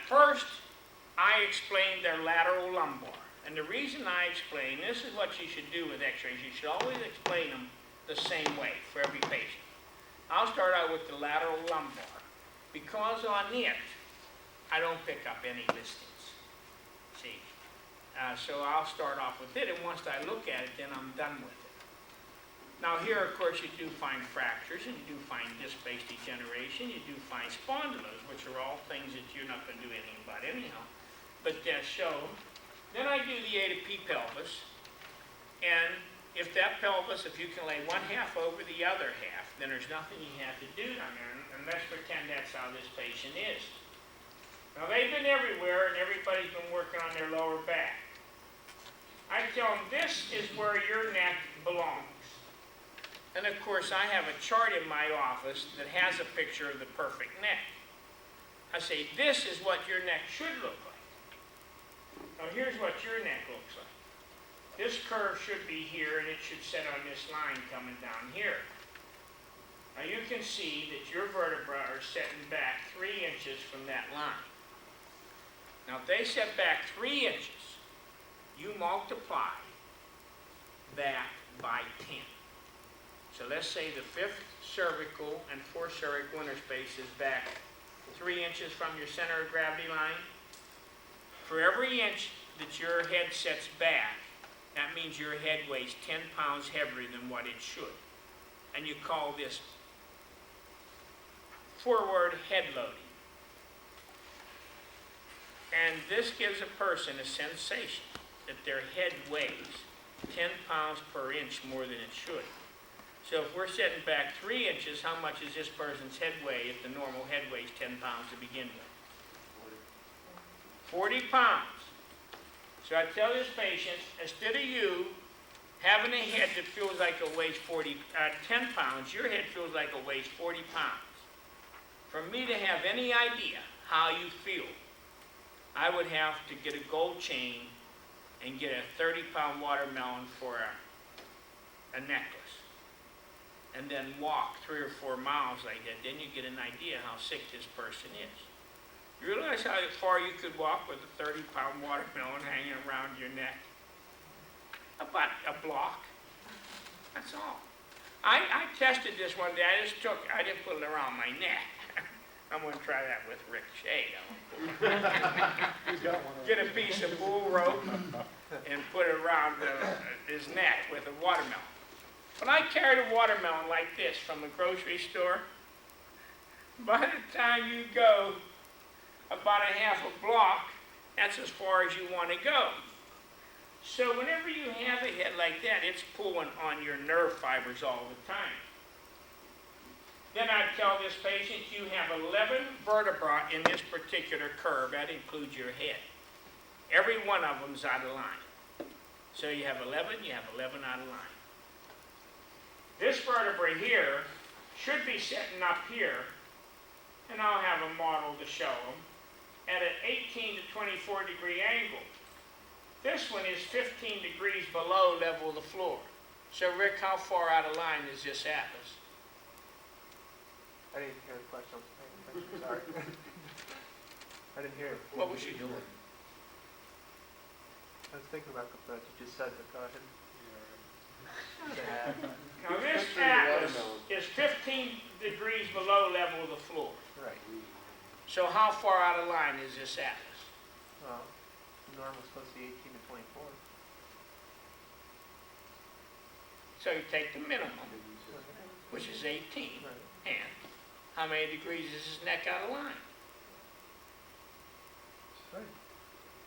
first, I explain their lateral lumbar. And the reason I explain, this is what you should do with x-rays. You should always explain them the same way for every patient. I'll start out with the lateral lumbar. Because on it, I don't pick up any listings. See? So I'll start off with it, and once I look at it, then I'm done with it. Now here, of course, you do find fractures, and you do find disc-based degeneration, you do find spondylos, which are all things that you're not going to do anything about anyhow. But then I do the A to P pelvis, and if that pelvis, if you can lay one half over the other half, then there's nothing you have to do down there, and let's pretend that's how this patient is. Now they've been everywhere, and everybody's been working on their lower back. I tell them, this is where your neck belongs. And of course, I have a chart in my office that has a picture of the perfect neck. I say, this is what your neck should look like. Now here's what your neck looks like. This curve should be here, and it should set on this line coming down here. Now you can see that your vertebrae are setting back 3 inches from that line. Now if they set back 3 inches, you multiply that by 10. So let's say the 5th cervical and 4th cervical interspace is back 3 inches from your center of gravity line. For every inch that your head sets back, that means your head weighs 10 pounds heavier than what it should. And you call this forward head loading. And this gives a person a sensation that their head weighs 10 pounds per inch more than it should. So if we're setting back 3 inches, how much is this person's head weigh if the normal head weighs 10 pounds to begin with? 40 pounds. So I tell this patient, instead of you having a head that feels like it weighs 10 pounds, your head feels like it weighs 40 pounds. For me to have any idea how you feel, I would have to get a gold chain and get a 30-pound watermelon for a necklace. And then walk 3 or 4 miles like that. Then you get an idea how sick this person is. You realize how far you could walk with a 30-pound watermelon hanging around your neck? About a block. That's all. I tested this one day. I didn't put it around my neck. I'm going to try that with Rick Shea. Get a piece of bull rope and put it around his neck with a watermelon. When I carried a watermelon like this from the grocery store, by the time you go about a half a block, that's as far as you want to go. So whenever you have a head like that, it's pulling on your nerve fibers all the time. Then I tell this patient, you have 11 vertebrae in this particular curve. That includes your head. Every one of them is out of line. So you have 11 out of line. This vertebrae here should be sitting up here, and I'll have a model to show them, at an 18 to 24 degree angle. This one is 15 degrees below level of the floor. So Rick, how far out of line is this atlas? I didn't hear the question. Sorry. I didn't hear it. What was you doing? I was thinking about what you just said, but go ahead. Now this atlas is 15 degrees below level of the floor. Right. So how far out of line is this atlas? Well, normal is supposed to be 18 to 24. So you take the minimum, which is 18, Right. and how many degrees is his neck out of line? Right.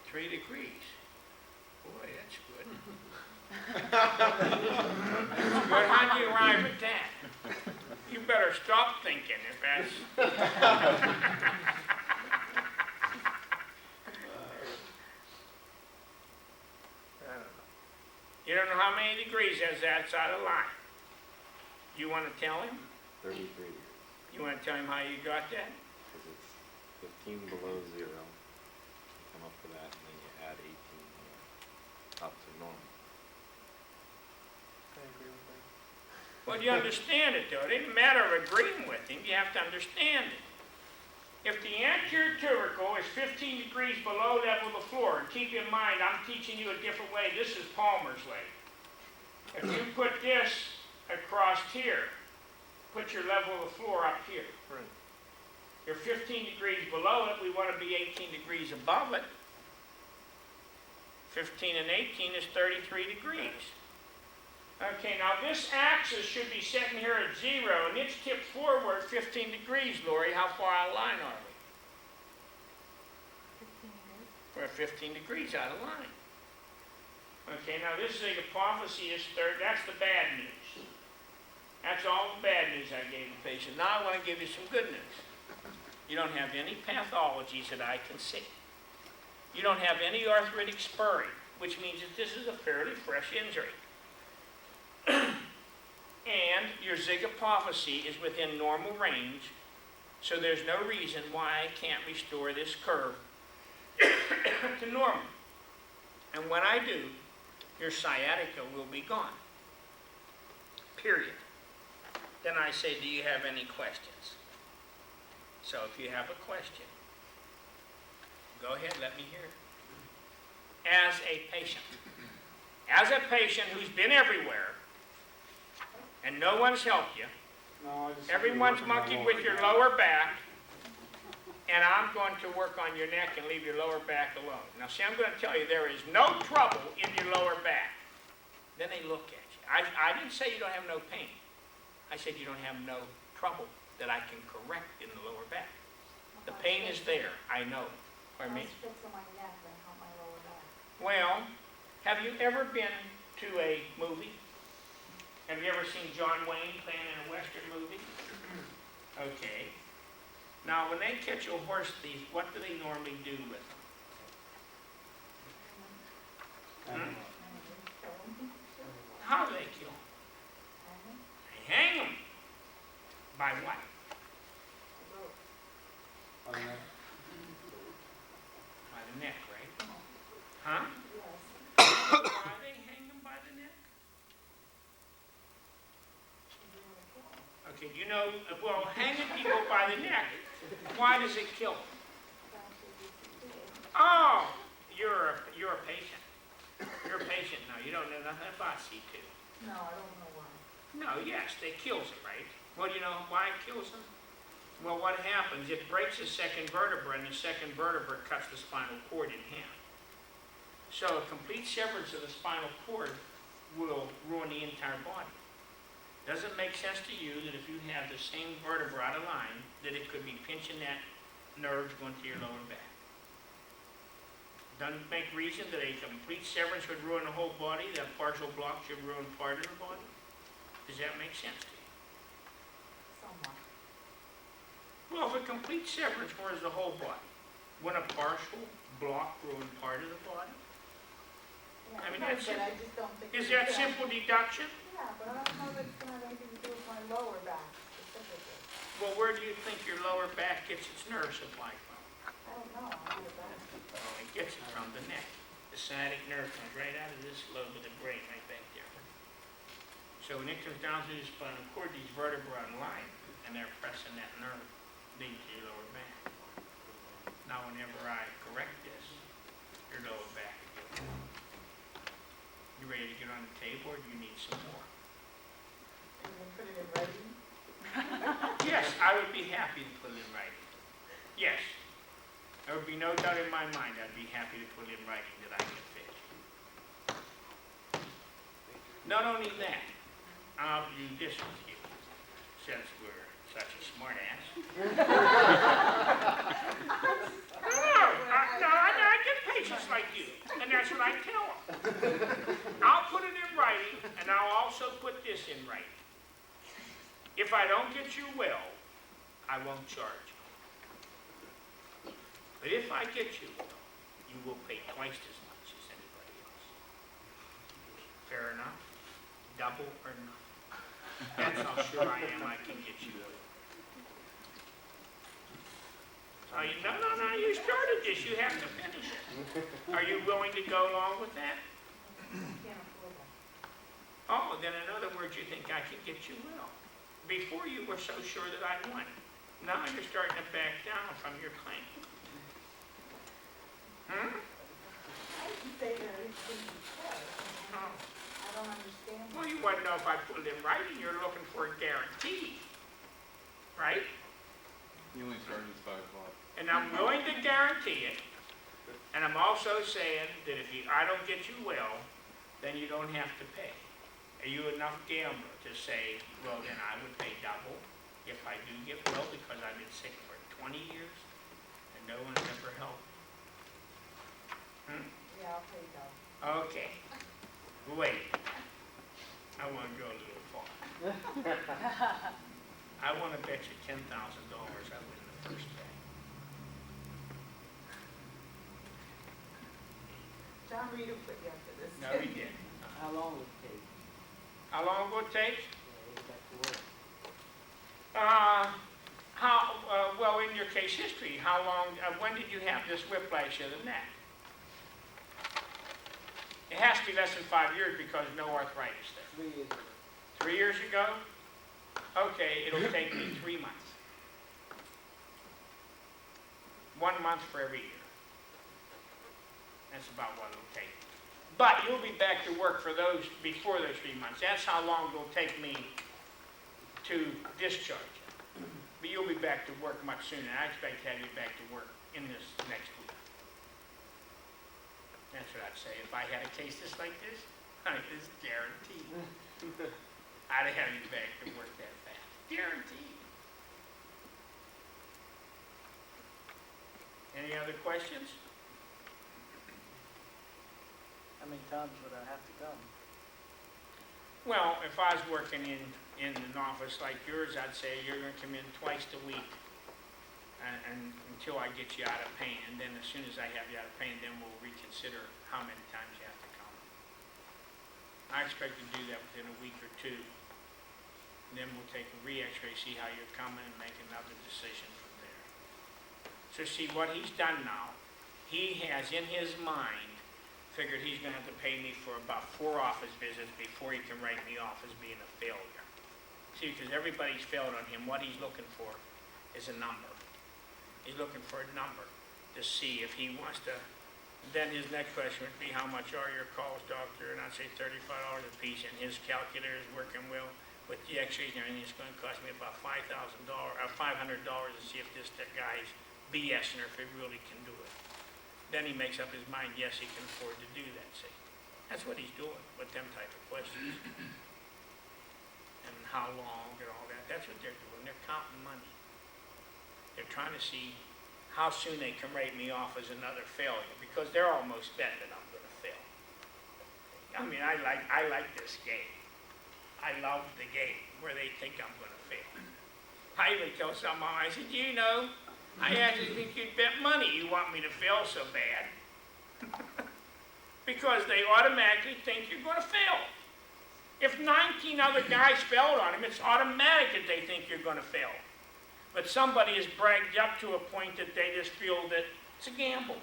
3 degrees. Boy, that's good. Good. How do you arrive at that? You better stop thinking if that's... I don't know. You don't know how many degrees that's out of line. You want to tell him? 33 degrees. You want to tell him how you got that? Because it's 15 below zero. You come up to that, and then you add 18 here, up to normal. I agree with that. Well, you understand it, though. It isn't a matter of agreeing with him. You have to understand it. If the anterior cervical is 15 degrees below level of the floor, and keep in mind, I'm teaching you a different way. This is Palmer's leg. If you put this across here, put your level of the floor up here. Right. You're 15 degrees below it, we want to be 18 degrees above it. 15 and 18 is 33 degrees. Okay, now this axis should be sitting here at 0, and it's tipped forward 15 degrees, Lori. How far out of line are we? 15 degrees. We're 15 degrees out of line. Okay, now this is a hypophysis is third. That's the bad news. That's all the bad news I gave the patient. Now I want to give you some good news. You don't have any pathologies that I can see. You don't have any arthritic spurring, which means that this is a fairly fresh injury. And your zygapophyse is within normal range, so there's no reason why I can't restore this curve to normal. And when I do, your sciatica will be gone. Period. Then I say, do you have any questions? So if you have a question, go ahead, let me hear it. As a patient who's been everywhere, and no one's helped you, everyone's monkeyed with your lower back, and I'm going to work on your neck and leave your lower back alone. Now see, I'm going to tell you there is no trouble in your lower back. Then they look at you. I didn't say you don't have no pain. I said you don't have no trouble that I can correct in the lower back. The pain is there, I know. Pardon me? Fix on my neck and help my lower back. Well, have you ever been to a movie? Have you ever seen John Wayne playing in a Western movie? Okay. Now, when they catch a horse thief, what do they normally do with them? Hmm? How do they kill them? They hang them. By what? By the neck, right? Huh? Why they hang them by the neck? Okay, you know, well, hanging people by the neck, why does it kill them? Oh, you're a patient. You're a patient now. You don't know nothing about C2. No, I don't know why. No, yes, it kills them, right? Well, you know why it kills them? Well, what happens, it breaks the second vertebra, and the second vertebra cuts the spinal cord in half. So a complete severance of the spinal cord will ruin the entire body. Does it make sense to you that if you have the same vertebra out of line, that it could be pinching that nerve going to your lower back? Doesn't make reason that a complete severance would ruin the whole body, that partial block should ruin part of the body? Does that make sense to you? Somewhat. Well, if a complete severance ruins the whole body, wouldn't a partial block ruin part of the body? Yeah, I mean, right, that's but it. I just don't think. Is it's that gonna- simple deduction? Yeah, but I don't know that it's gonna have anything to do with my lower back specifically. Well, where do you think your lower back gets its nerve supply from? I don't know, I do that. Well, it gets it from the neck. The sciatic nerve comes right out of this lobe of the brain, right back there. So when it comes down through the spinal cord, these vertebrae align, and they're pressing that nerve leading to your lower back. Now, whenever I correct this, your lower back will get well. You ready to get on the table, or do you need some more? And then put it in writing. Yes, I would be happy to put it in writing. Yes. There would be no doubt in my mind I'd be happy to put in writing that I can fix. Not only that, I'll do this with you, since we're such a smart ass. I get patients like you, and that's what I tell them. I'll put it in writing, and I'll also put this in writing. If I don't get you well, I won't charge you. But if I get you well, you will pay twice as much as anybody else. Fair enough? Double or nothing. That's how sure I am I can get you well. No, you started this, you have to finish it. Are you willing to go along with that? Can't afford that. Oh, then in other words, you think I can get you well. Before you were so sure that I won. Now you're starting to back down from your claim. Hmm? I didn't say that everything you said. No. I don't understand. Well, you want to know if I put it in writing, you're looking for a guarantee, right? He only started at 5 o'clock. And I'm willing to guarantee it. And I'm also saying that if I don't get you well, then you don't have to pay. Are you enough gambler to say, well, then I would pay double if I do get well because I've been sick for 20 years and no one's ever helped me? Hmm? Yeah, I'll pay double. Okay. Wait. I want to go a little far. I want to bet you $10,000 I win the first bet. John Reed will put you up to this. No, he didn't. How long would it take? How long will it take? Yeah, get back to work. Well, in your case history, how long, when did you have this whiplash of the neck? It has to be less than 5 years because no arthritis there. 3 years ago. 3 years ago? Okay, it'll take me 3 months. 1 month for every year. That's about what it'll take. But you'll be back to work for those, before those 3 months. That's how long it'll take me to discharge you. But you'll be back to work much sooner. I expect to have you back to work in this next week. That's what I'd say. If I had a case just like this, it's guaranteed. I'd have you back to work that fast. Guaranteed. Any other questions? How many times would I have to come? Well, if I was working in an office like yours, I'd say you're going to come in twice a week and until I get you out of pain. And then as soon as I have you out of pain, then we'll reconsider how many times you have to come. I expect to do that within a week or two. And then we'll take a re-x-ray, see how you're coming, and make another decision from there. So see, what he's done now, he has in his mind figured he's going to have to pay me for about 4 office visits before he can write me off as being a failure. See, because everybody's failed on him. What he's looking for is a number. He's looking for a number to see if he wants to. Then his next question would be, how much are your calls, doctor? And I'd say $35 a piece, and his calculator is working well with the x-rays and everything. It's going to cost me about $500 to see if this guy's BSing or if he really can do it. Then he makes up his mind, yes, he can afford to do that, see. That's what he's doing with them type of questions. And how long and all that. That's what they're doing. They're counting money. They're trying to see how soon they can write me off as another failure because they're almost betting that I'm going to fail. I mean, I like this game. I love the game where they think I'm going to fail. I even tell some mom, I said, you know, I actually think you'd bet money you want me to fail so bad. Because they automatically think you're going to fail. If 19 other guys failed on him, it's automatic that they think you're going to fail. But somebody has bragged up to a point that they just feel that it's a gamble.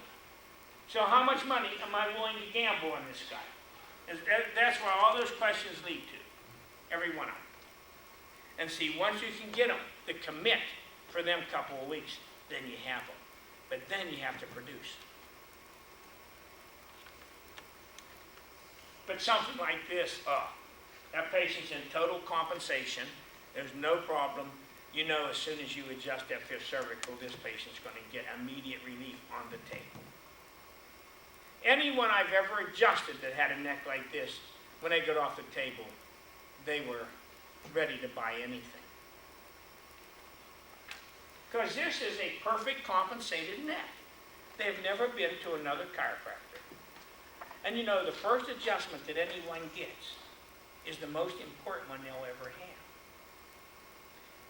So how much money am I willing to gamble on this guy? That's where all those questions lead to. Every one of them. And see, once you can get them to commit for them a couple of weeks, then you have them. But then you have to produce. But something like this, that patient's in total compensation. There's no problem. You know, as soon as you adjust that fifth cervical, this patient's going to get immediate relief on the table. Anyone I've ever adjusted that had a neck like this, when they got off the table, they were ready to buy anything. Because this is a perfect compensated neck. They've never been to another chiropractor. And you know, the first adjustment that anyone gets is the most important one they'll ever have.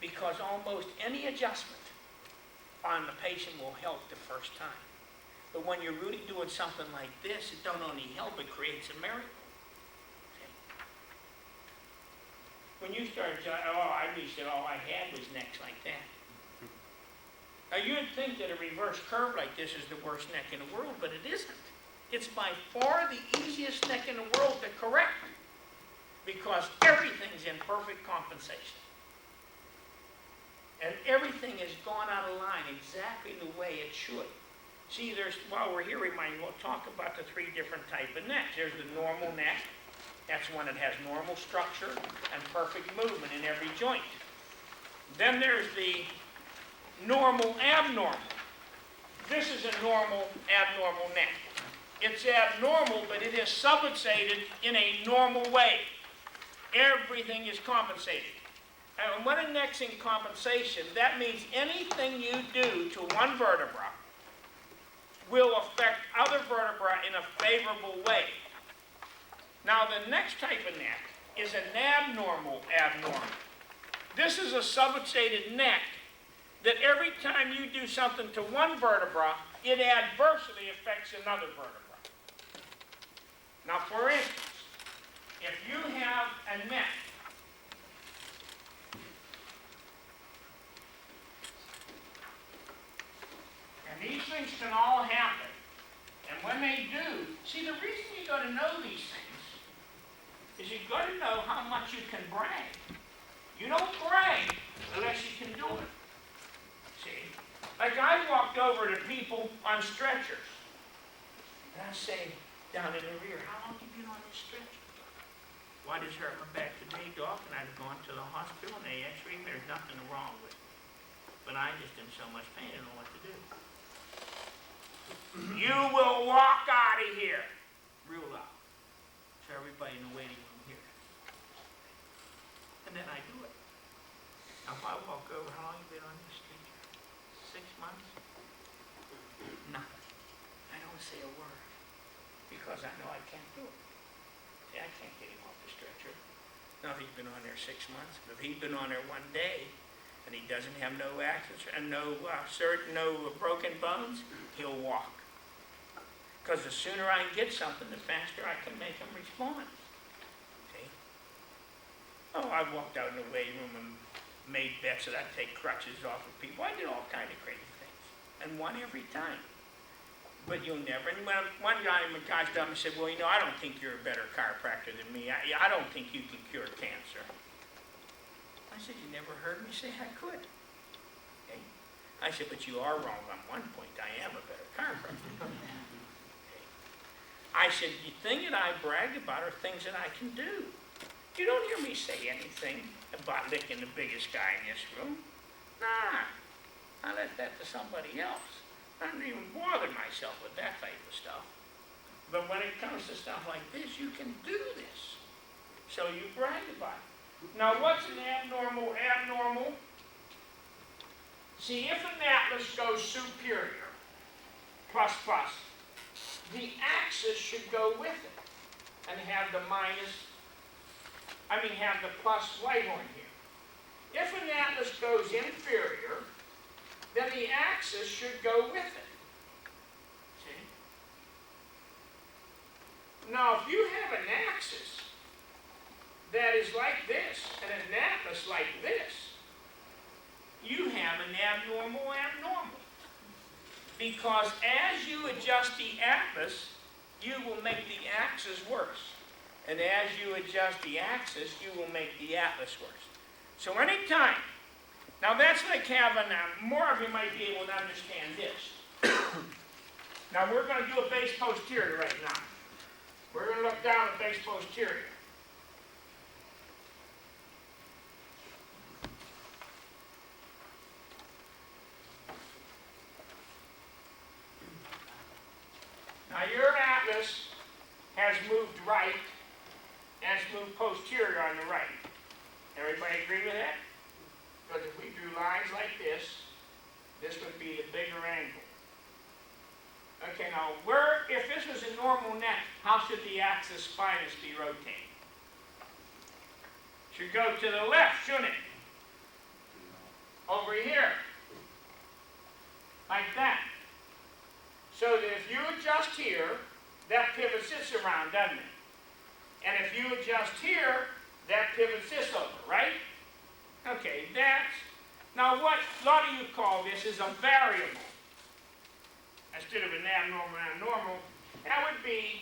Because almost any adjustment on the patient will help the first time. But when you're really doing something like this, it don't only help, it creates a miracle. Okay. When you start, I said all I had was necks like that. Now you'd think that a reverse curve like this is the worst neck in the world, but it isn't. It's by far the easiest neck in the world to correct because everything's in perfect compensation. And everything has gone out of line exactly the way it should. See, while we're here, we'll talk about the three different type of necks. There's the normal neck. That's one that has normal structure and perfect movement in every joint. Then there's the normal abnormal. This is a normal abnormal neck. It's abnormal, but it is subluxated in a normal way. Everything is compensated. And when a neck's in compensation, that means anything you do to one vertebra will affect other vertebrae in a favorable way. Now, the next type of neck is an abnormal. This is a subluxated neck that every time you do something to one vertebra, it adversely affects another vertebra. Now, for instance, if you have a neck and these things can all happen, and when they do, see, the reason you got to know these things is you've got to know how much you can brag. You don't brag unless you can do it. See? Like I walked over to people on stretchers, and I say, down in the rear, how long have you been on this stretcher? Why does it hurt my back today, Doc? And I've gone to the hospital, and they x-rayed me. There's nothing wrong with me. But I just in so much pain, I don't know what to do. You will walk out of here, real loud, to everybody in the waiting room here. And then I do it. Now, if I walk over, how long have you been on this stretcher? 6 months? Nothing. I don't say a word because I know I can't do it. See, I can't get him off the stretcher. Now, if he's been on there 6 months, but if he's been on there 1 day and he doesn't have no accidents and no broken bones, he'll walk. Because the sooner I get something, the faster I can make him respond. See? Oh, I walked out in the waiting room and made bets that I'd take crutches off of people. I did all kinds of crazy things, and won every time. But you'll never. And when one guy stood up and said, "Well, I don't think you're a better chiropractor than me. I don't think you can cure cancer." I said, "You never heard me say I could." Okay? I said, "But you are wrong on one point. I am a better chiropractor." Okay? I said, "The thing that I bragged about are things that I can do. You don't hear me say anything about licking the biggest guy in this room. Nah, I let that to somebody else. I don't even bother myself with that type of stuff. But when it comes to stuff like this, you can do this. So you brag about it. Now, what's an abnormal? See, if an atlas goes superior, plus, the axis should go with it and have the plus white horn here. If an atlas goes inferior, then the axis should go with it. See? Now, if you have an axis that is like this and an atlas like this, you have an abnormal. Because as you adjust the atlas, you will make the axis worse. And as you adjust the axis, you will make the atlas worse. So anytime, now that's like having, more of you might be able to understand this. Now we're going to do a base posterior right now. We're going to look down at base posterior. Now your atlas has moved right and it's moved posterior on the right. Everybody agree with that? Because if we drew lines like this would be the bigger angle. Okay, now if this was a normal neck, how should the axis spinus be rotating? Should go to the left, shouldn't it? Over here. Like that. So that if you adjust here, that pivots this around, doesn't it? And if you adjust here, that pivots this over, right? Okay, now what a lot of you call this is a variable. Instead of an abnormal, that would be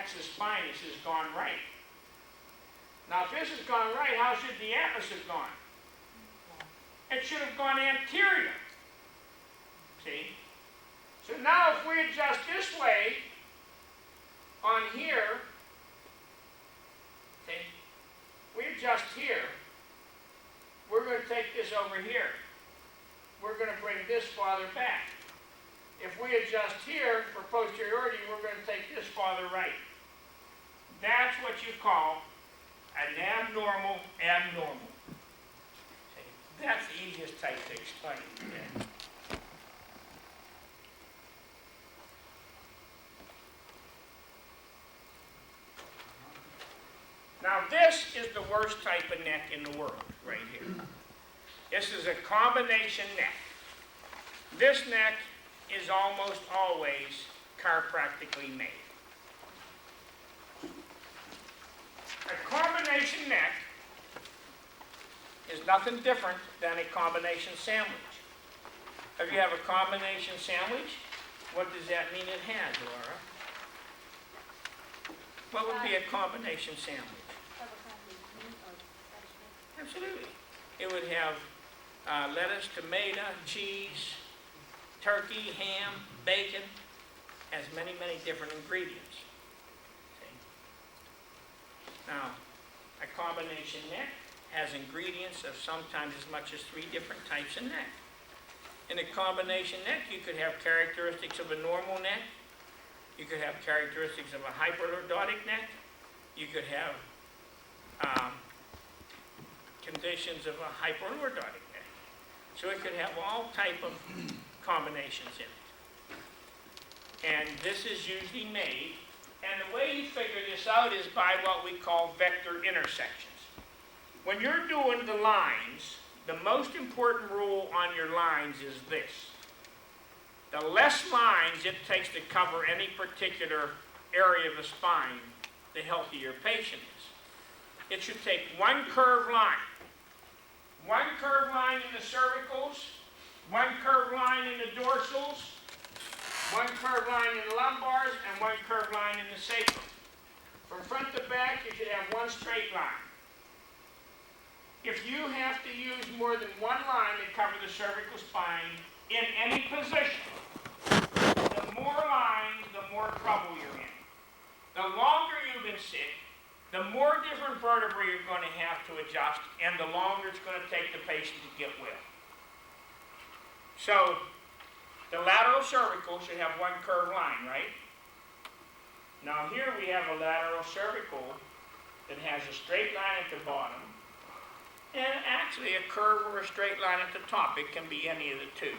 axis spinus has gone right. Now, if this has gone right, how should the atlas have gone? It should have gone anterior. See? So now if we adjust this way on here, see, we adjust here, we're going to take this over here. We're going to bring this farther back. If we adjust here for posteriority, we're going to take this farther right. That's what you call an abnormal abnormal. See, that's the easiest type to explain. Okay? Now this is the worst type of neck in the world, right here. This is a combination neck. This neck is almost always chiropractically made. A combination neck is nothing different than a combination sandwich. If you have a combination sandwich, what does that mean it has, Laura? What would be a combination sandwich? Absolutely. It would have lettuce, tomato, cheese, turkey, ham, bacon, has many, many different ingredients. See? Now, a combination neck has ingredients of sometimes as much as 3 different types of neck. In a combination neck, you could have characteristics of a normal neck. You could have characteristics of a hyperlordotic neck. You could have conditions of a hyperlordotic neck. So it could have all type of combinations in it. And this is usually made, and the way you figure this out is by what we call vector intersections. When you're doing the lines, the most important rule on your lines is this. The less lines it takes to cover any particular area of the spine, the healthier your patient is. It should take one curved line. One curved line in the cervicals, one curved line in the dorsals, one curved line in the lumbars, and one curved line in the sacrum. From front to back, you should have one straight line. If you have to use more than one line to cover the cervical spine in any position, the more lines, the more trouble you're in. The longer you've been sick, the more different vertebrae you're going to have to adjust, and the longer it's going to take the patient to get well. So, the lateral cervical should have one curved line, right? Now here we have a lateral cervical that has a straight line at the bottom, and actually a curve or a straight line at the top. It can be any of the two.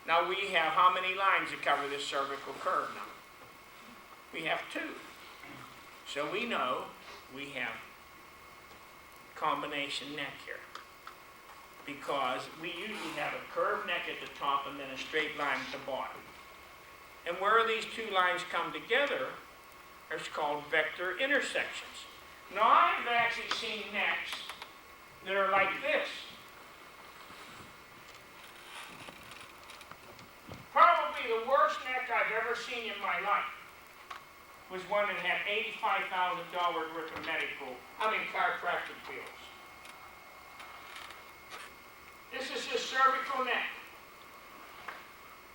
Now we have how many lines to cover this cervical curve now? We have 2. So we know we have combination neck here, because we usually have a curved neck at the top and then a straight line at the bottom. And where these 2 lines come together, it's called vector intersections. Now I've actually seen necks that are like this. Probably the worst neck I've ever seen in my life was one that had $85,000 worth of chiropractic bills. This is his cervical neck.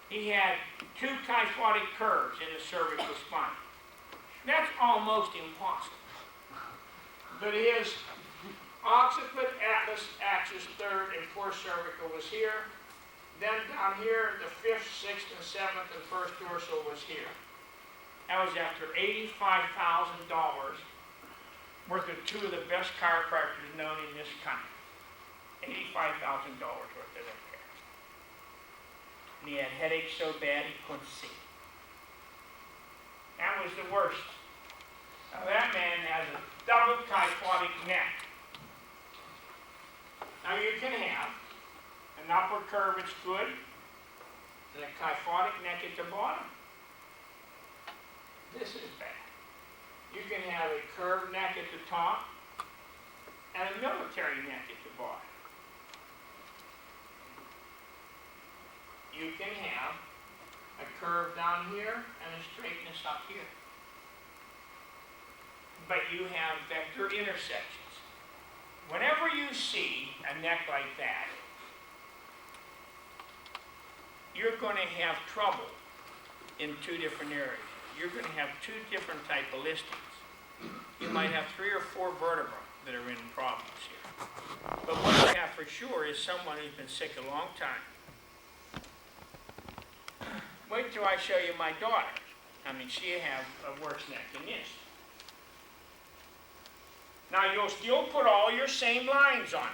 He had 2 kyphotic curves in the cervical spine. That's almost impossible. But his occiput, atlas, axis, 3rd, and 4th cervical was here. Then down here, the 5th, 6th, and 7th, and 1st dorsal was here. That was after $85,000 worth of 2 of the best chiropractors known in this country. $85,000 worth of their care. And he had headaches so bad he couldn't see. That was the worst. Now that man has a double kyphotic neck. Now you can have an upper curve, it's good, and a kyphotic neck at the bottom. This is bad. You can have a curved neck at the top and a military neck at the bottom. You can have a curve down here and a straightness up here. but you have vector intersections. Whenever you see a neck like that, you're going to have trouble in two different areas. You're going to have two different type of listings. You might have 3 or 4 vertebrae that are in problems here. But what you have for sure is someone who's been sick a long time. Wait till I show you my daughter. I mean, she have a worse neck than this. Now, you'll still put all your same lines on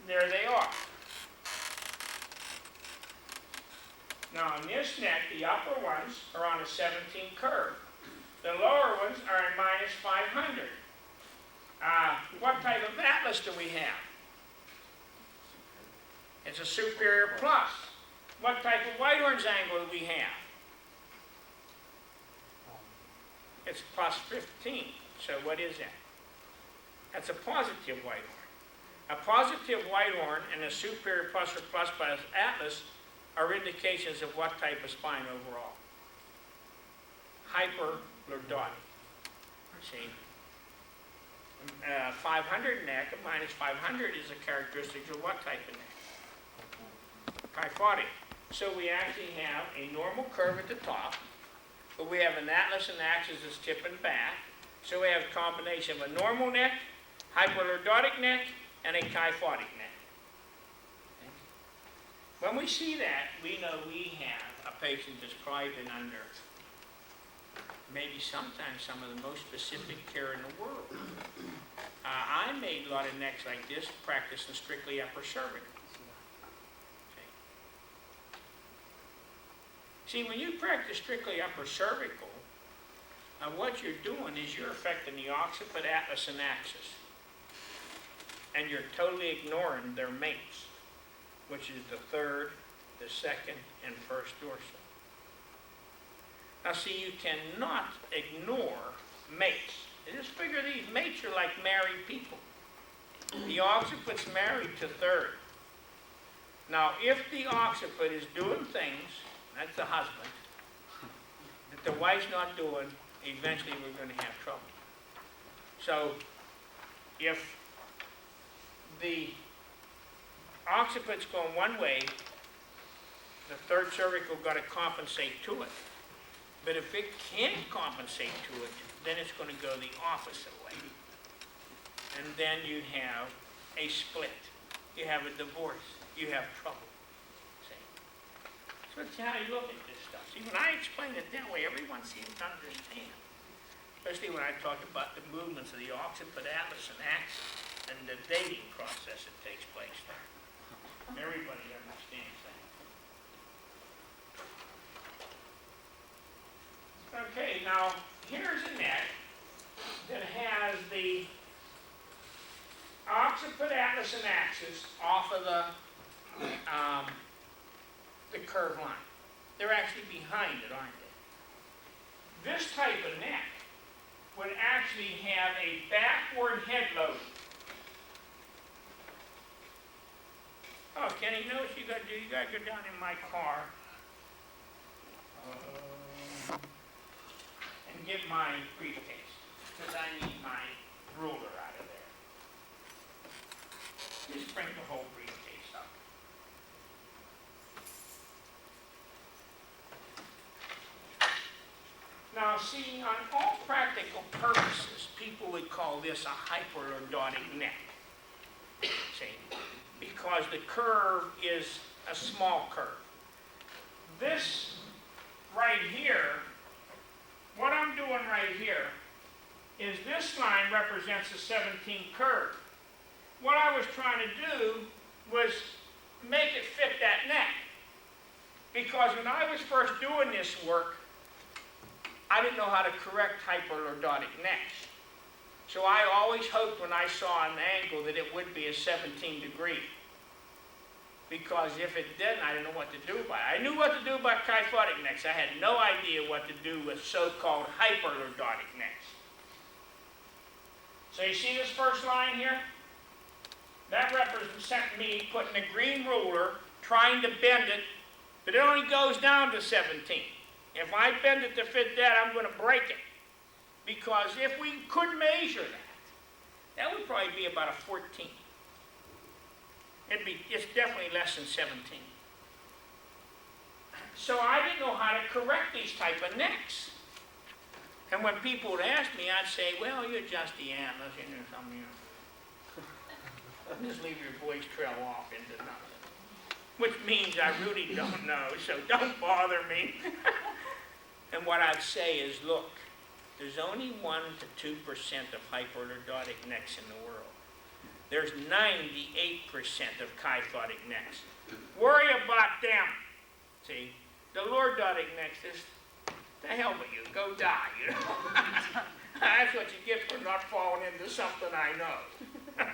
there. There they are. Now, in this neck, the upper ones are on a 17 curve. The lower ones are in minus 500. What type of atlas do we have? It's a superior plus. What type of Whitehorn's angle do we have? It's plus 15. So what is that? That's a positive Whitehorn. A positive Whitehorn and a superior plus or plus atlas are indications of what type of spine overall. Hyperlordotic. See? 500 neck, a minus 500 is a characteristic of what type of neck? Kyphotic. So we actually have a normal curve at the top, but we have an atlas and axis that's tipping back. So we have a combination of a normal neck, hyperlordotic neck, and a kyphotic neck. When we see that, we know we have a patient that's probably been under maybe sometimes some of the most specific care in the world. I made a lot of necks like this practicing strictly upper cervical. See, when you practice strictly upper cervical, what you're doing is you're affecting the occiput, atlas, and axis. And you're totally ignoring their mates, which is the third, the second, and first dorsal. Now see, you cannot ignore mates. Just figure these mates are like married people. The occiput's married to third. Now, if the occiput is doing things, that's the husband, that the wife's not doing, eventually we're going to have trouble. So, if the occiput's going one way, the third cervical got to compensate to it. But if it can't compensate to it, then it's going to go the opposite way. And then you have a split. You have a divorce. You have trouble. See? So that's how you look at this stuff. See, when I explain it that way, everyone seems to understand. Especially when I talk about the movements of the occiput, atlas, and axis, and the dating process that takes place there. Everybody understands that. Okay, now here's a neck that has the occiput, atlas, and axis off of the curved line. They're actually behind it, aren't they? This type of neck would actually have a backward head load. Oh, Kenny, you know what you got to do? You got to go down in my car and get my briefcase, because I need my ruler out of there. Just bring the whole briefcase up. Now, see, on all practical purposes, people would call this a hyperlordotic neck. See, because the curve is a small curve. This right here, what I'm doing right here, is this line represents a 17 curve. What I was trying to do was make it fit that neck. Because when I was first doing this work, I didn't know how to correct hyperlordotic necks. So I always hoped when I saw an angle that it would be a 17 degree. Because if it didn't, I didn't know what to do about it. I knew what to do about kyphotic necks. I had no idea what to do with so-called hyperlordotic necks. So you see this first line here? That represents me putting a green ruler, trying to bend it, but it only goes down to 17. If I bend it to fit that, I'm going to break it. because if we could measure that would probably be about a 14. It's definitely less than 17. So I didn't know how to correct these type of necks. And when people would ask me, I'd say, well, you adjust the atlas, you know, something, you know. Just leave your voice trail off into nothing. Which means I really don't know, so don't bother me. And what I'd say is, look, there's only 1 to 2% of hyperlordotic necks in the world. There's 98% of kyphotic necks. Worry about them. See, the lordotic necks, the hell with you, go die, you know. That's what you get for not falling into something I know.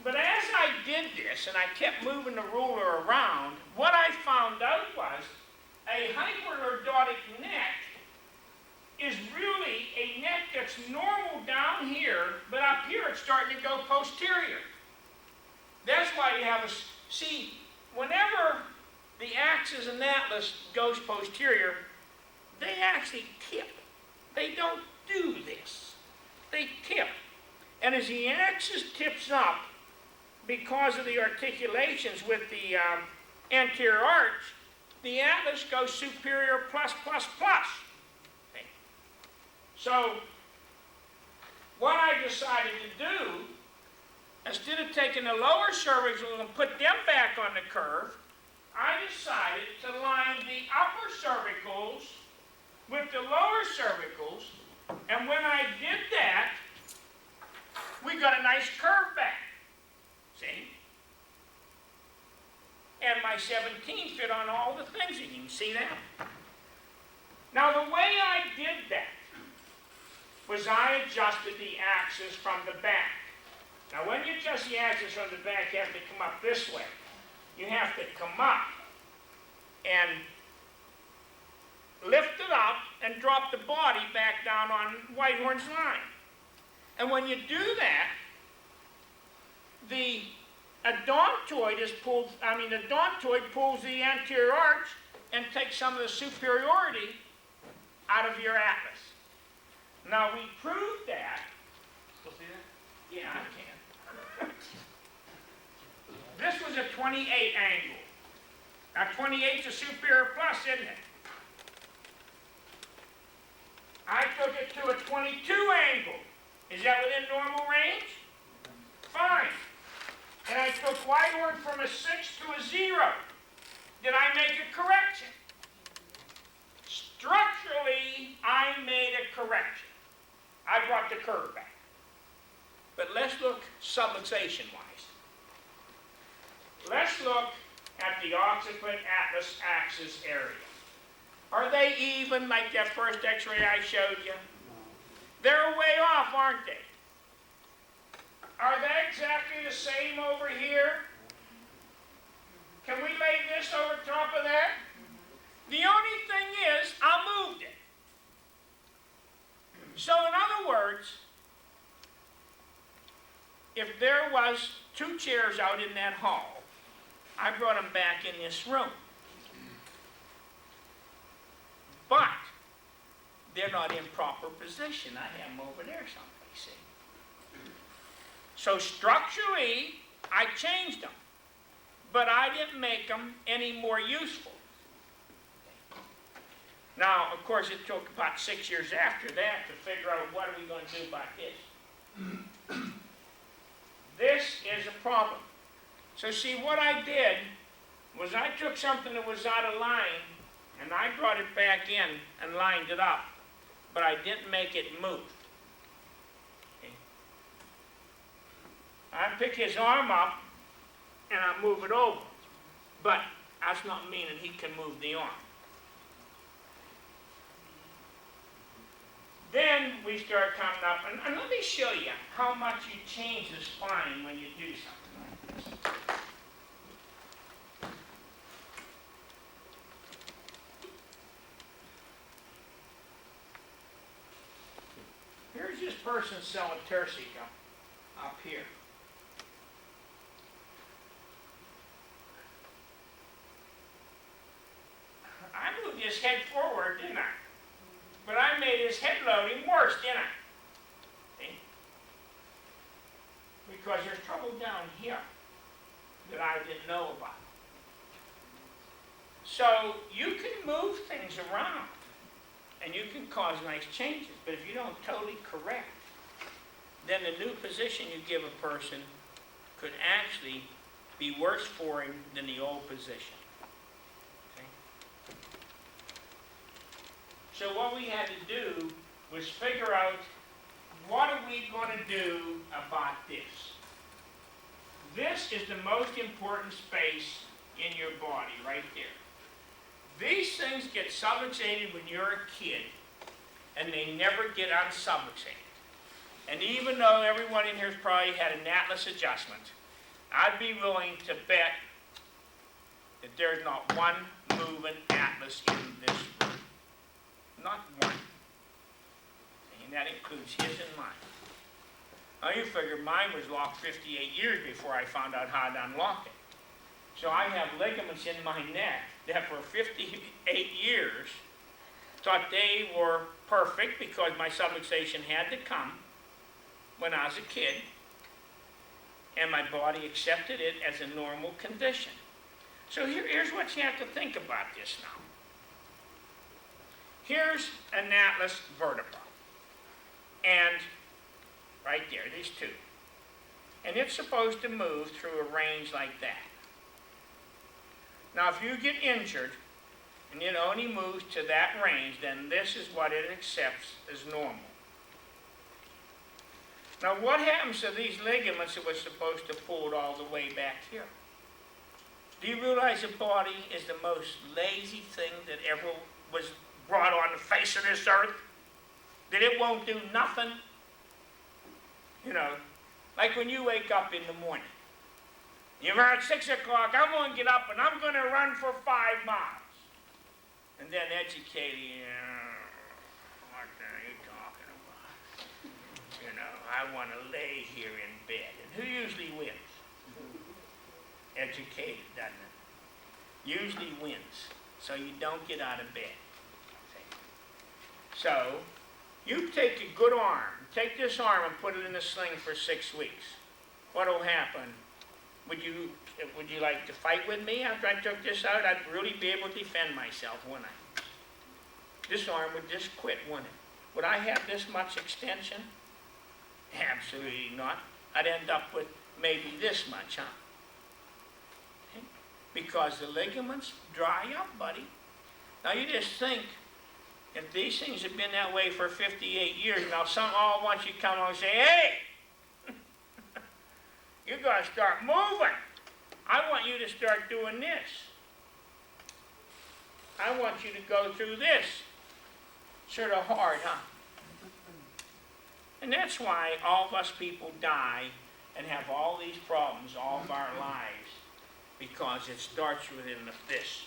But as I did this, and I kept moving the ruler around, what I found out was a hyperlordotic neck is really a neck that's normal down here, but up here it's starting to go posterior. That's why you have see, whenever the axis and atlas goes posterior, they actually tip. They don't do this. They tip. And as the axis tips up, because of the articulations with the anterior arch, the atlas goes superior plus, plus, plus. Okay. So, what I decided to do, instead of taking the lower cervicals and put them back on the curve, I decided to line the upper cervicals with the lower cervicals, and when I did that, we got a nice curve back. See? And my 17 fit on all the things, and you can see that. Now the way I did that was I adjusted the axis from the back. Now when you adjust the axis from the back, you have to come up this way. You have to come up and lift it up and drop the body back down on Whitehorn's line. And when you do that, the odontoid pulls the anterior arch and takes some of the superiority out of your atlas. Now we proved that. Still see that? Yeah, I can. This was a 28 angle. Now 28 is a superior plus, isn't it? I took it to a 22 angle. Is that within normal range? Fine. And I took Whitehorn from a 6 to a 0. Did I make a correction? Structurally, I made a correction. I brought the curve back. But let's look subluxation-wise. Let's look at the occiput atlas axis area. Are they even like that first x-ray I showed you? They're way off, aren't they? Are they exactly the same over here? Can we lay this over top of that? The only thing is, I moved it. So in other words, if there was 2 chairs out in that hall, I brought them back in this room. But they're not in proper position. I have them over there someplace, see? So structurally, I changed them, but I didn't make them any more useful. Now, of course, it took about 6 years after that to figure out what are we going to do about this. This is a problem. So see, what I did was I took something that was out of line and I brought it back in and lined it up, but I didn't make it move. Okay. I pick his arm up and I move it over, but that's not meaning he can move the arm. Then we start coming up, and let me show you how much you change the spine when you do something like this. Here's this person's selling Cervical up here. I moved his head forward, didn't I? But I made his head loading worse, didn't I? See? Because there's trouble down here that I didn't know about. So you can move things around and you can cause nice changes, but if you don't totally correct, then the new position you give a person could actually be worse for him than the old position. Okay? So what we had to do was figure out, what are we going to do about this? This is the most important space in your body, right there. These things get subluxated when you're a kid, and they never get unsubluxated. And even though everyone in here has probably had an atlas adjustment, I'd be willing to bet that there's not one moving atlas in this room. Not one. And that includes his and mine. Now you figure mine was locked 58 years before I found out how to unlock it. So I have ligaments in my neck that for 58 years thought they were perfect because my subluxation had to come when I was a kid, and my body accepted it as a normal condition. So here's what you have to think about this now. Here's an atlas vertebra, and right there, these two. And it's supposed to move through a range like that. Now, if you get injured, and it only moves to that range, then this is what it accepts as normal. Now, what happens to these ligaments that were supposed to pull it all the way back here? Do you realize the body is the most lazy thing that ever was brought on the face of this earth? That it won't do nothing? You know, like when you wake up in the morning. You're at 6 o'clock, I'm going to get up and I'm going to run for 5 miles. And then educating, what are you talking about? You know, I want to lay here in bed. And who usually wins? Educated, doesn't it? Usually wins. So you don't get out of bed. So, you take a good arm, take this arm and put it in a sling for 6 weeks. What will happen? Would you like to fight with me after I took this out? I'd really be able to defend myself, wouldn't I? This arm would just quit, wouldn't it? Would I have this much extension? Absolutely not. I'd end up with maybe this much, huh? Okay? Because the ligaments dry up, buddy. Now you just think, if these things have been that way for 58 years, now some all want you to come along and say, hey, you got to start moving. I want you to start doing this. I want you to go through this. Sort of hard, huh? And that's why all of us people die and have all these problems all of our lives, because it starts within this.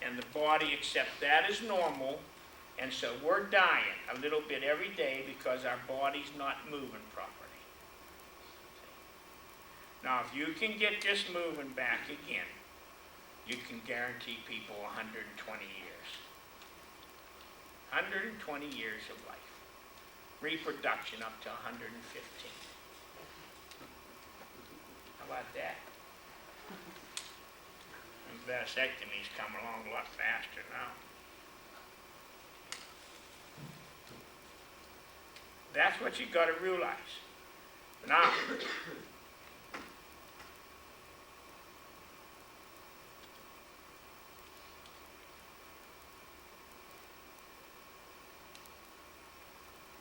And the body accepts that as normal, and so we're dying a little bit every day because our body's not moving properly. Now, if you can get this moving back again, you can guarantee people 120 years. 120 years of life. Reproduction up to 115. How about that? And vasectomies come along a lot faster now. That's what you got to realize. Now,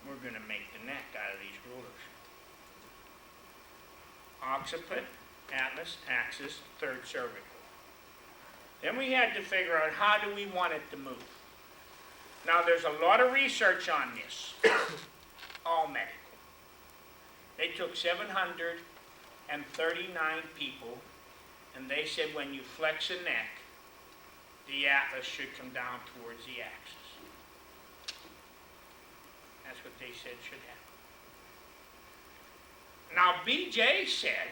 we're going to make the neck out of these rulers. Occiput, atlas, axis, third cervical. Then we had to figure out, how do we want it to move? Now there's a lot of research on this, all medical. They took 739 people, and they said when you flex a neck, the atlas should come down towards the axis. That's what they said should happen. Now, BJ said,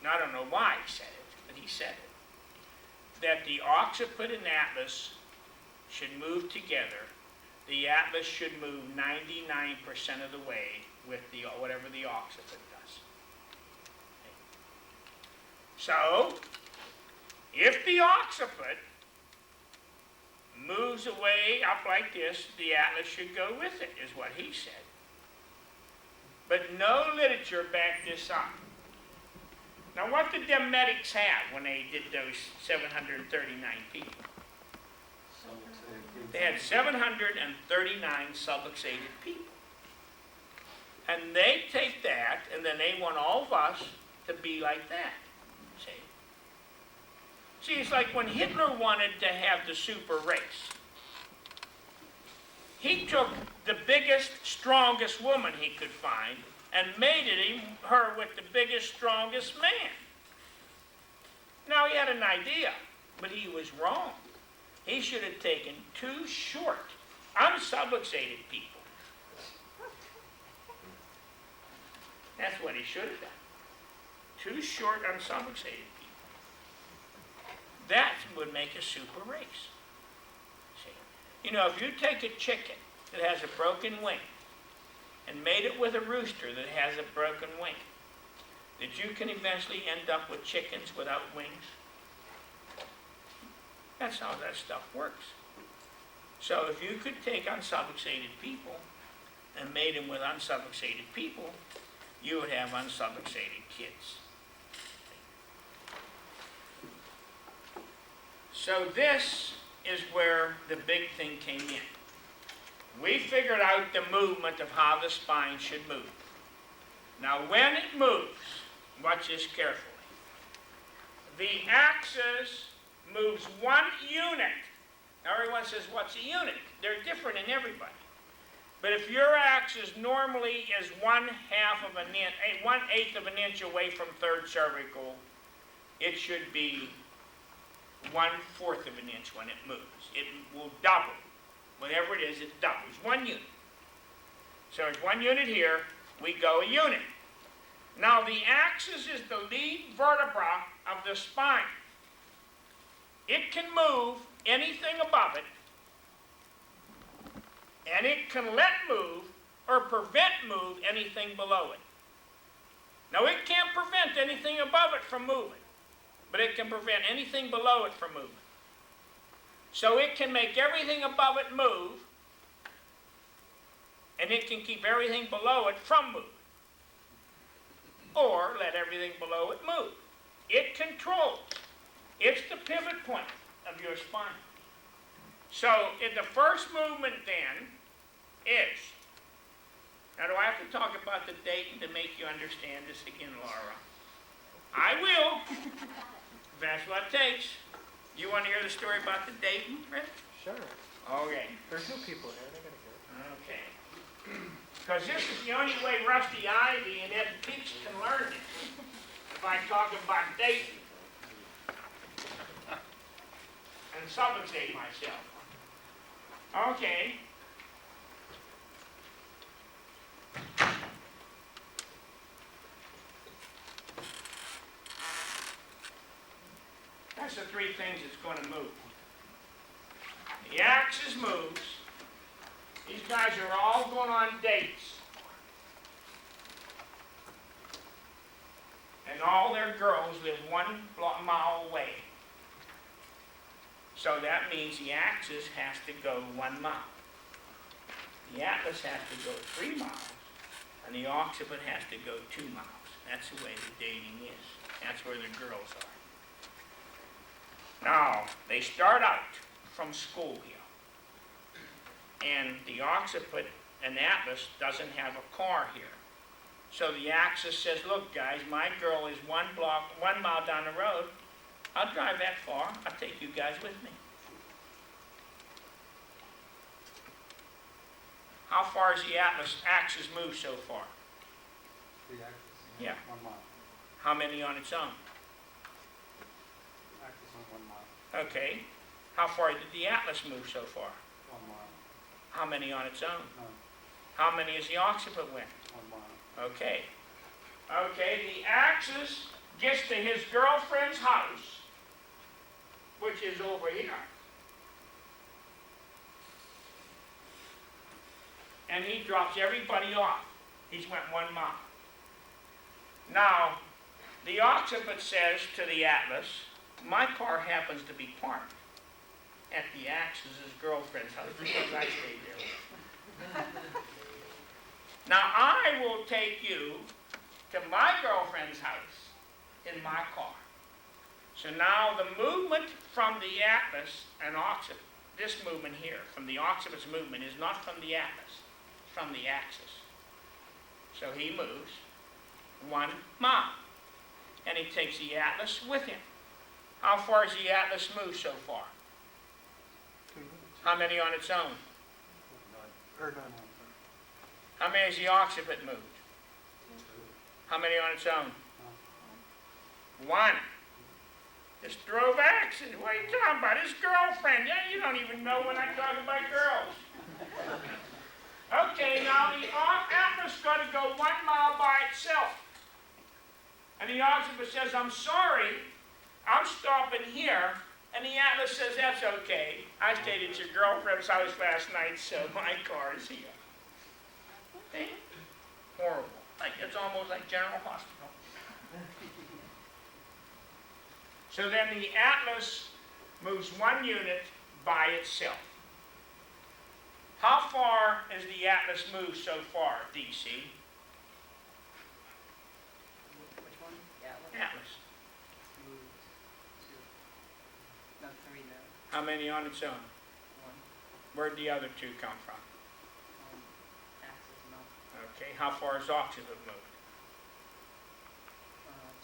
and I don't know why he said it, but he said it, that the occiput and atlas should move together the atlas should move 99% of the way with the whatever the occiput does. So, if the occiput moves away up like this, the atlas should go with it, is what he said. But no literature backed this up. Now, what did them medics have when they did those 739 people? They had 739 subluxated people. And they take that, and then they want all of us to be like that. See, it's like when Hitler wanted to have the super race. He took the biggest, strongest woman he could find and mated her with the biggest, strongest man. Now, he had an idea, but he was wrong. He should have taken two short, unsubluxated people. That's what he should have done. Two short, unsubluxated people. That would make a super race. See? You know, if you take a chicken that has a broken wing and mate it with a rooster that has a broken wing, that you can eventually end up with chickens without wings. That's how that stuff works. So if you could take unsubluxated people and mate them with unsubluxated people, you would have unsubluxated kids. So this is where the big thing came in. We figured out the movement of how the spine should move. Now when it moves, watch this carefully. The axis moves one unit. Now everyone says, what's a unit? They're different in everybody. But if your axis normally is 1/8 of an inch away from third cervical, it should be 1/4 of an inch when it moves. It will double. Whatever it is, it doubles. 1 unit. So it's 1 unit here, we go a unit. Now the axis is the lead vertebra of the spine. It can move anything above it, and it can let move or prevent move anything below it. Now it can't prevent anything above it from moving, but it can prevent anything below it from moving. So it can make everything above it move, and it can keep everything below it from moving, or let everything below it move. It controls. It's the pivot point of your spine. So in the first movement then is, now do I have to talk about the Dayton to make you understand this again, Laura? I will. If that's what it takes. You want to hear the story about the Dayton, Rick? Sure. Okay. There's new people here. They're gonna hear it. Okay. Because this is the only way Rusty Ivy and Ed Peach can learn it. If I talk about Dayton and subluxate myself. Okay. That's the three things that's going to move. The axis moves. These guys are all going on dates. And all their girls live 1 mile away. So that means the axis has to go 1 mile. The atlas has to go 3 miles, and the occiput has to go 2 miles. That's the way the dating is. That's where the girls are. Now, they start out from school here. And the occiput and atlas doesn't have a car here. So the axis says, look guys, my girl is 1 mile down the road. I'll drive that far. I'll take you guys with me. How far has the atlas axis moved so far? The axis. Yeah. 1 mile. How many on its own? Axis on 1 mile. Okay. How far did the atlas move so far? 1 mile. How many on its own? None. How many has the occiput went? 1 mile. Okay. Okay, the axis gets to his girlfriend's house, which is over here. and he drops everybody off. He's went 1 mile. Now, the occiput says to the Atlas, my car happens to be parked at the Axis' girlfriend's house because I stayed there. Now, I will take you to my girlfriend's house in my car. So now the movement from the Atlas and occiput, this movement here, from the occiput's movement is not from the Atlas, it's from the axis. So he moves 1 mile, and he takes the Atlas with him. How far has the Atlas moved so far? 2 minutes. How many on its own? Or 9. How many has the occiput moved? How many on its own? 1. This drove axis. What are you talking about? His girlfriend. Yeah, you don't even know when I talk about girls. Okay, now the Atlas got to go 1 mile by itself. And the occiput says, I'm sorry, I'm stopping here. And the Atlas says, that's okay. I stayed at your girlfriend's house last night, so my car is here. See? Horrible. Like, it's almost like General Hospital. So then the Atlas moves 1 unit by itself. How far has the Atlas moved so far, DC? Which one? Atlas? Atlas. Moved 2. Not 3 now. How many on its own? 1. Where'd the other 2 come from? Axis, no. Okay, how far has occiput moved?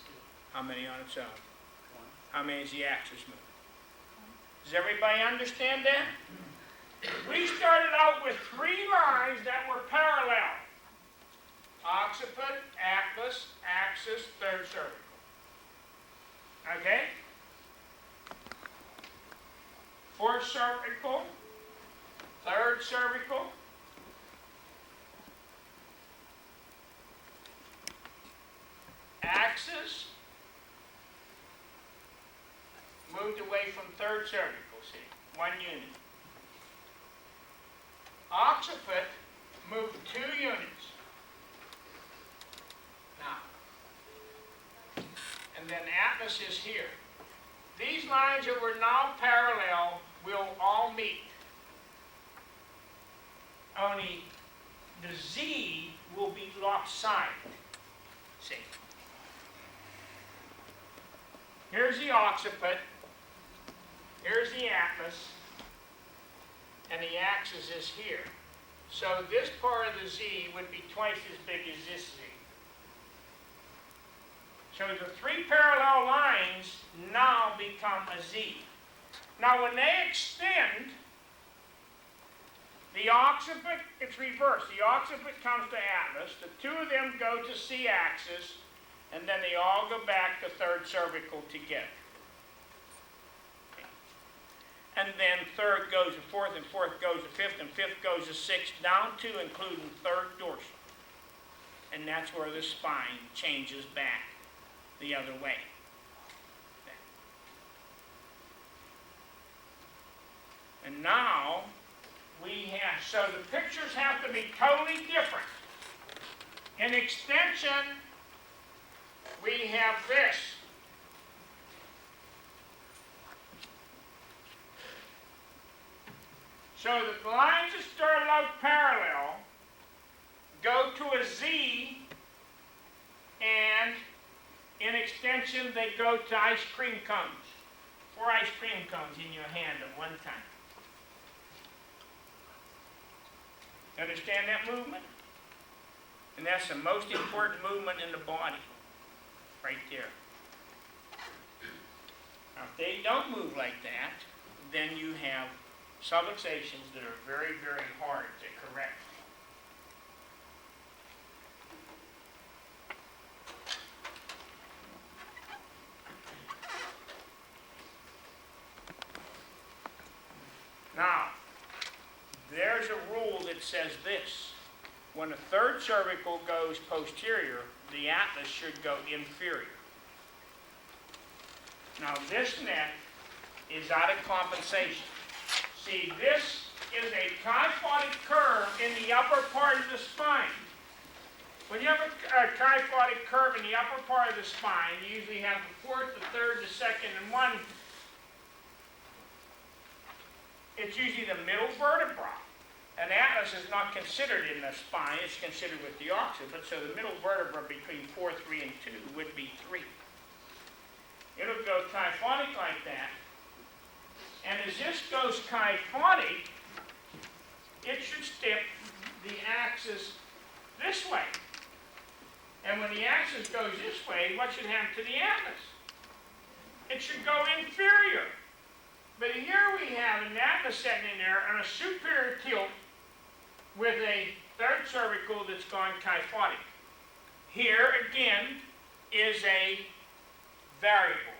2. How many on its own? 1. How many has the axis moved? Does everybody understand that? We started out with 3 lines that were parallel. Occiput, Atlas, axis, third cervical. Okay? Fourth cervical, third cervical, axis, moved away from third cervical, see, 1 unit. Occiput moved 2 units. Now, and then Atlas is here. These lines that were now parallel will all meet. Only the Z will be lopsided. See? Here's the occiput. Here's the Atlas. And the axis is here. So this part of the Z would be twice as big as this Z. So the 3 parallel lines now become a Z. Now when they extend, the occiput, it's reversed. The occiput comes to Atlas, the 2 of them go to C-axis, and then they all go back to third cervical together. And then third goes to fourth, and fourth goes to fifth, and fifth goes to sixth, down to including third dorsal. And that's where the spine changes back the other way. And now we have, so the pictures have to be totally different. In extension, we have this. So the lines that started out parallel go to a Z, and in extension they go to ice cream cones. 4 ice cream cones in your hand at one time. Understand that movement? And that's the most important movement in the body, right there. Now if they don't move like that, then you have subluxations that are very, very hard to correct. Now, there's a rule that says this. When a third cervical goes posterior, the Atlas should go inferior. Now, this neck is out of compensation. See, this is a kyphotic curve in the upper part of the spine. When you have a kyphotic curve in the upper part of the spine, you usually have the fourth, the third, the second, and one. It's usually the middle vertebra. An atlas is not considered in the spine, it's considered with the occiput, so the middle vertebra between 4, 3, and 2 would be 3. It'll go kyphotic like that. And as this goes kyphotic, it should step the axis this way. And when the axis goes this way, what should happen to the atlas? It should go inferior. But here we have an atlas setting in there on a superior tilt with a third cervical that's gone kyphotic. Here, again, is a variable.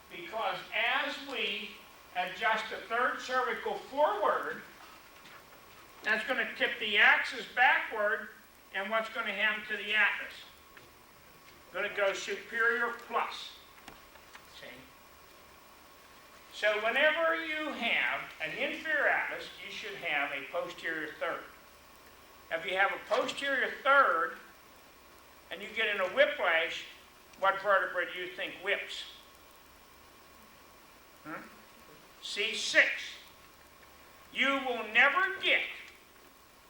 Because as we adjust the third cervical forward, that's going to tip the axis backward, and what's going to happen to the atlas? Going to go superior plus. See? So whenever you have an inferior atlas, you should have a posterior third. If you have a posterior third, and you get in a whiplash, what vertebra do you think whips? C6. You will never get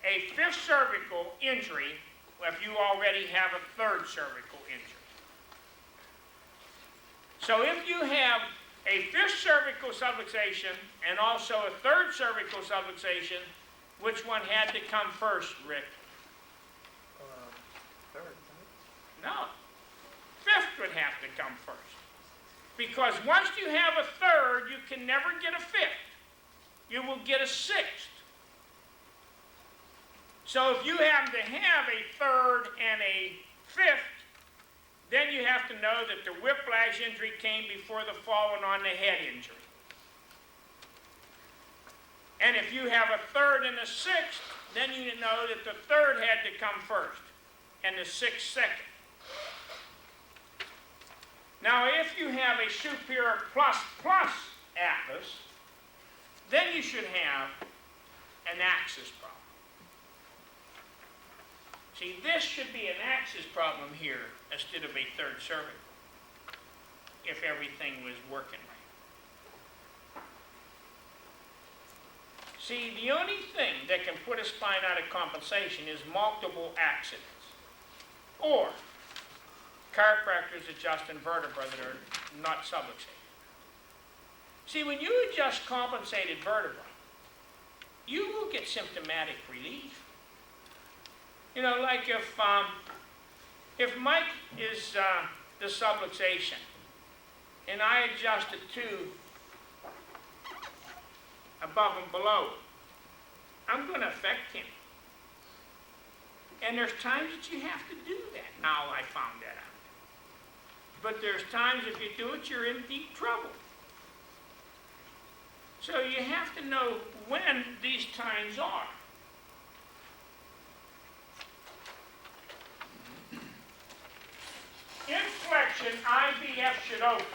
a fifth cervical injury if you already have a third cervical injury. So if you have a fifth cervical subluxation and also a third cervical subluxation, which one had to come first, Rick? Third, right? No. Fifth would have to come first. Because once you have a third, you can never get a fifth. You will get a sixth. So if you happen to have a third and a fifth, then you have to know that the whiplash injury came before the falling on the head injury. And if you have a third and a sixth, then you know that the third had to come first and the sixth second. Now, if you have a superior plus atlas, then you should have an axis problem. See, this should be an axis problem here instead of a third cervical, if everything was working right. See, the only thing that can put a spine out of compensation is multiple accidents, or chiropractors adjusting vertebrae that are not subluxated. See, when you adjust compensated vertebrae, you will get symptomatic relief. You know, like if Mike is the subluxation, and I adjust it to above and below, I'm going to affect him. And there's times that you have to do that. Now I found that out. But there's times if you do it, you're in deep trouble. So you have to know when these times are. In flexion, IVF should open.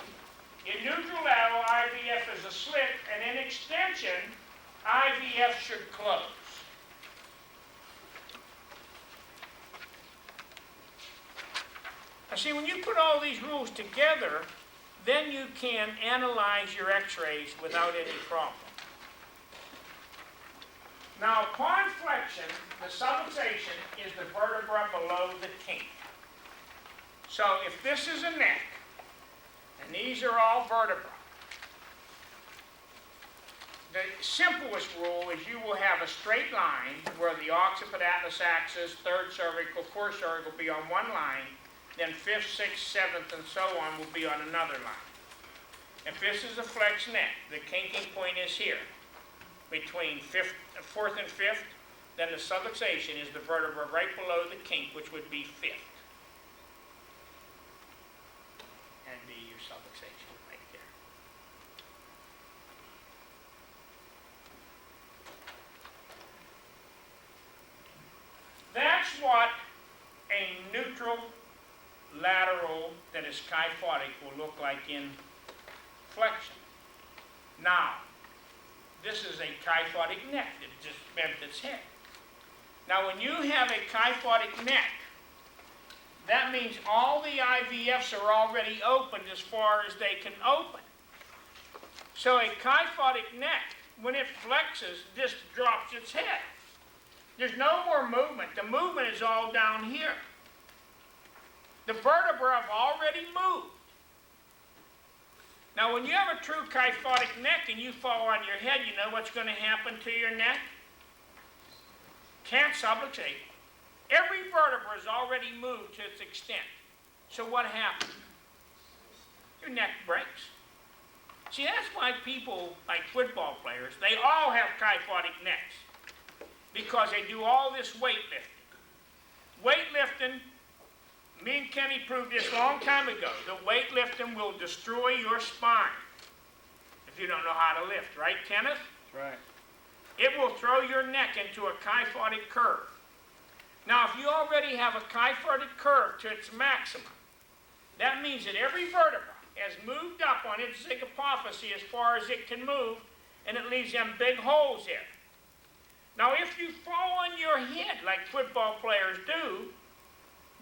In neutral lateral, IVF is a slit, and in extension, IVF should close. Now see, when you put all these rules together, then you can analyze your x-rays without any problem. Now, upon flexion, the subluxation is the vertebra below the kink. So if this is a neck, and these are all vertebrae, the simplest rule is you will have a straight line where the occiput atlas axis, third cervical, fourth cervical will be on one line, then fifth, sixth, seventh, and so on will be on another line. If this is a flex neck, the kinking point is here. Between fourth and fifth, then the subluxation is the vertebra right below the kink, which would be fifth. And be your subluxation right there. That's what a neutral lateral that is kyphotic will look like in flexion. Now, This is a kyphotic neck that just bent its head. Now, when you have a kyphotic neck, that means all the IVFs are already opened as far as they can open. So a kyphotic neck, when it flexes, just drops its head. There's no more movement. The movement is all down here. The vertebrae have already moved. Now, when you have a true kyphotic neck and you fall on your head, you know what's going to happen to your neck? Can't subluxate. Every vertebra has already moved to its extent. So what happens? Your neck breaks. See, that's why people, like football players, they all have kyphotic necks. Because they do all this weightlifting. Weightlifting, me and Kenny proved this a long time ago. The weightlifting will destroy your spine if you don't know how to lift, right, Kenneth? That's right. It will throw your neck into a kyphotic curve. Now, if you already have a kyphotic curve to its maximum, that means that every vertebra has moved up on its zygapophyse as far as it can move, and it leaves them big holes there. Now, if you fall on your head like football players do,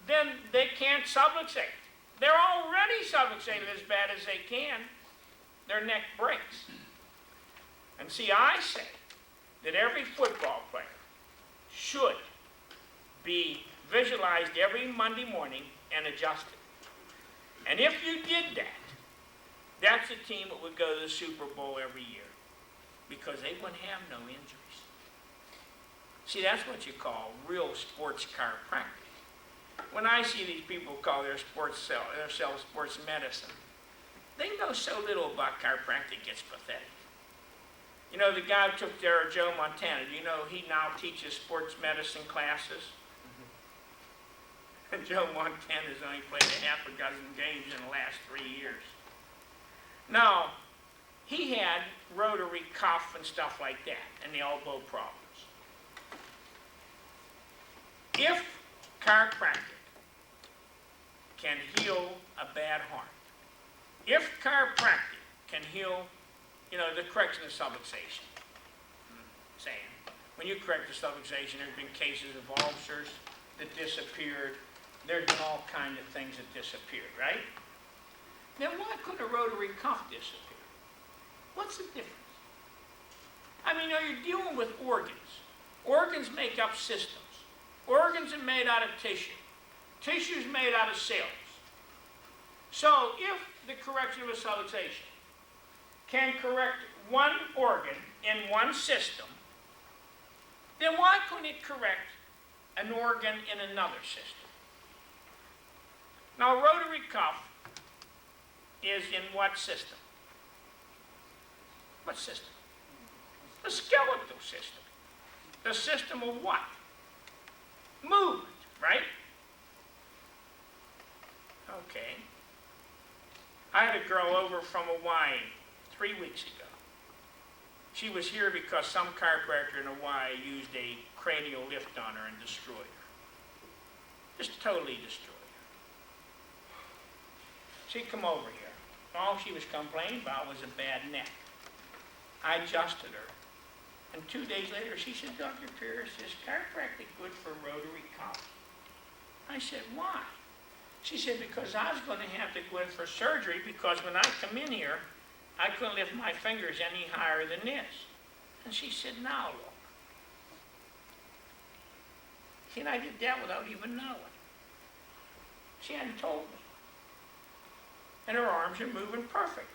then they can't subluxate. They're already subluxated as bad as they can. Their neck breaks. And see, I say that every football player should be visualized every Monday morning and adjusted. And if you did that, that's a team that would go to the Super Bowl every year because they wouldn't have no injuries. See, that's what you call real sports chiropractic. When I see these people call themselves sports medicine, they know so little about chiropractic, it's pathetic. You know, the guy who took there, Joe Montana, do you know he now teaches sports medicine classes? And Joe Montana's only played a half a dozen games in the last 3 years. Now, he had rotary cuff and stuff like that, and the elbow problems. If chiropractic can heal a bad heart, if chiropractic can heal, the correction of subluxation, saying, when you correct the subluxation, there's been cases of ulcers that disappeared, there's been all kinds of things that disappeared, right? Then why couldn't a rotary cuff disappear? What's the difference? I mean, you're dealing with organs. Organs make up systems. Organs are made out of tissue. Tissue is made out of cells. So if the correction of a subluxation can correct one organ in one system, then why couldn't it correct an organ in another system? Now, a rotary cuff is in what system? What system? The skeletal system. The system of what? Movement, right? Okay. I had a girl over from Hawaii 3 weeks ago. She was here because some chiropractor in Hawaii used a cranial lift on her and destroyed her. Just totally destroyed her. She'd come over here. All she was complaining about was a bad neck. I adjusted her. And 2 days later, she said, Dr. Pierce, is chiropractic good for rotary cuff? I said, why? She said, because I was going to have to go in for surgery because when I come in here, I couldn't lift my fingers any higher than this. And she said, now look. See, and I did that without even knowing. She hadn't told me. And her arms are moving perfectly.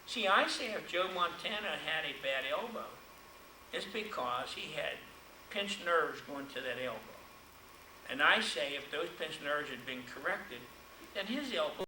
See, I say if Joe Montana had a bad elbow, it's because he had pinched nerves going to that elbow. And I say if those pinched nerves had been corrected, then his elbow